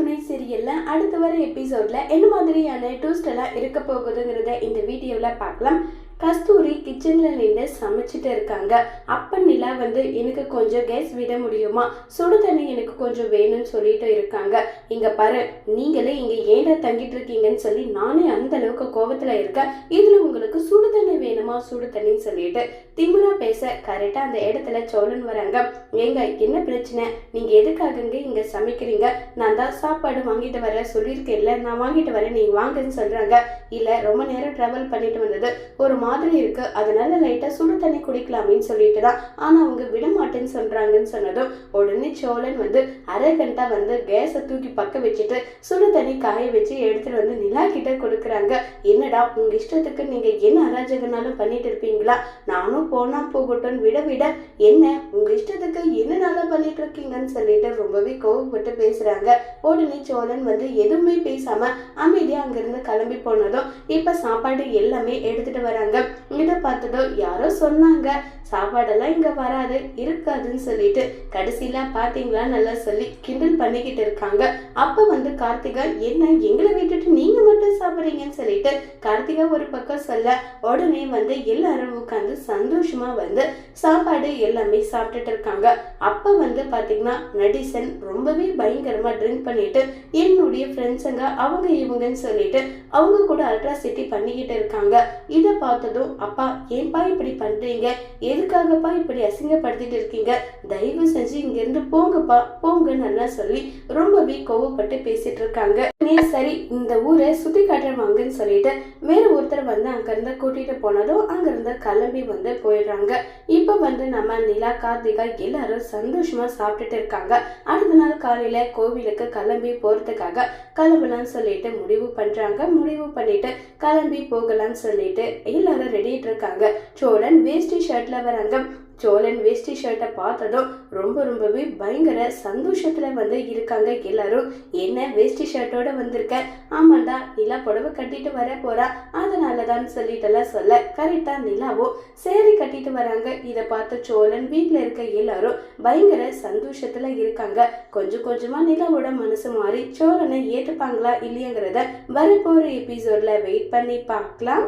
துணை சீரியல்ல அடுத்து வர எபிசோட்ல என்ன மாதிரியான ட்விஸ்ட் எல்லாம் இருக்க போகுதுங்கிறத இந்த வீடியோல பார்க்கலாம். கஸ்தூரி கிச்சன்ல நின்று சமைச்சிட்டு இருக்காங்க. அப்ப நிலா எனக்கு கொஞ்சம் கேஸ் விட முடியுமா, சுடு தண்ணி எனக்கு கொஞ்சம் வேணும்னு சொல்லிட்டு இருக்காங்க. இங்க பாரு, நீங்களே இங்க ஏன்டா தங்கிட்டு இருக்கீங்கன்னு சொல்லி நானே அந்த அளவுக்கு கோபத்துல இருக்கேன். இதுல உங்களுக்கு சுடு தண்ணி வேணுமா, சுடு தண்ணின்னு சொல்லிட்டு திமுறா பேச கரெக்டா அந்த இடத்துல சோழன் வராங்க. ஏங்க என்ன பிரச்சனை, நீங்க எதுக்காக இங்க சமைக்கிறீங்க? நான் தான் சாப்பாடு வாங்கிட்டு வர சொல்லியிருக்கேன்ல, நான் வாங்கிட்டு வரேன், நீங்க வாங்கன்னு சொல்றாங்க. இல்ல ரொம்ப நேரம் டிராவல் பண்ணிட்டு வந்தது ஒரு மாதிரி இருக்கு, அதனால லைட்டா சுடு தண்ணி குடிக்கலாமேன்னு சொல்லிட்டு தான், ஆனா அவங்க விட மாட்டேன்னு சொல்றாங்கன்னு சொன்னதும் உடனே சோழன் அரகண்டா கேஸை தூக்கி பக்க வச்சுட்டு சுடு தண்ணி காய வச்சு எடுத்துட்டு நிலா கிட்ட கொடுக்குறாங்க. என்னடா உங்க இஷ்டத்துக்கு நீங்க என்ன அராஜகனாலும் பண்ணிட்டு இருப்பீங்களா, நானும் போனா போகட்டும் விட விட என்ன உங்க இஷ்டத்துக்கு என்னனால பண்ணிட்டு இருக்கீங்கன்னு சொல்லிட்டு ரொம்பவே கோவப்பட்டு பேசுறாங்க. உடனே சோழன் எதுவுமே பேசாம அமைதியா அங்கிருந்து கிளம்பி போனதும் இப்ப சாப்பாடு எல்லாமே எடுத்துட்டு வராங்க. இதை பார்த்ததும் யாரோ சொன்னாங்க சாப்பாடெல்லாம் இங்க வராது இருக்காதுன்னு சொல்லிட்டு, கடைசியில பாத்தீங்களா நல்லா சொல்லி கிண்டல் பண்ணிக்கிட்டு இருக்காங்க. அப்ப கார்த்திகா என்ன எங்களை விட்டுட்டு நீங்க மட்டும் சாப்பிடுறீங்கன்னு சொல்லிட்டு கார்த்திகா ஒரு பக்கம் சொல்ல, உடனே எல்லாரும் உட்காந்து சந்தோஷமா சாப்பாடு எல்லாமே சாப்பிட்டுட்டு இருக்காங்க. அப்ப பாத்தீங்கன்னா நடேசன் ரொம்பவே பயங்கரமா ட்ரிங்க் பண்ணிட்டு என்னுடைய ஃப்ரெண்ட்ஸுங்க அவங்க இவங்கன்னு சொல்லிட்டு அவங்க கூட அல்ட்ராசிட்டி பண்ணிக்கிட்டு இருக்காங்க. இதை பார்த்ததும் அப்பா ஏன்பா இப்படி பண்றீங்க, எதுக்காகப்பா இப்படி அசிங்கப்படுத்திட்டு இருக்கீங்க, தயவு செஞ்சு இங்க இருந்து போங்கப்பா போங்கன்னு சொல்லி ரொம்பவே கோவப்பட்டு பேசிட்டு இருக்காங்க. சரி இந்த ஊரை சுத்தி காட்டுறவாங்கன்னு சொல்லிட்டு வேற ஒருத்தர் அங்க இருந்து கூட்டிட்டு போனதும் அங்க இருந்து கிளம்பி போயிடுறாங்க. இப்ப நம்ம நிலா கார்த்திகா எல்லாரும் சந்தோஷமா சாப்பிட்டுட்டு இருக்காங்க. அடுத்த நாள் காலையில கோவிலுக்கு கிளம்பி போறதுக்காக கிளம்பலான்னு சொல்லிட்டு முடிவு பண்றாங்க. முடிவு பண்ணிட்டு கிளம்பி போகலான்னு சொல்லிட்டு எல்லாரும் ரெடிட்டு இருக்காங்க. சோழன் வேஷ்டி ஷர்ட்ல வராங்க. சோழன் வேஷ்டி ஷர்ட்டை பார்த்ததும் ரொம்பவே பயங்கர சந்தோஷத்துல இருக்காங்க எல்லாரும். என்ன வேஷ்டி ஷர்ட்டோட வந்திருக்க? ஆமாண்டா நிலா புடவை கட்டிட்டு வர போறா, அதனாலதான் சொல்லிட்டு சொல்ல கரெக்டா நிலாவும் சேரி கட்டிட்டு வராங்க. இதை பார்த்து சோழன் வீட்டுல இருக்க எல்லாரும் பயங்கர சந்தோஷத்துல இருக்காங்க. கொஞ்சம் கொஞ்சமா நிலாவோட மனசு மாறி சோழனை ஏற்றுப்பாங்களா இல்லையாங்கிறத வரப்போற எபிசோட்ல வெயிட் பண்ணி பார்க்கலாம்.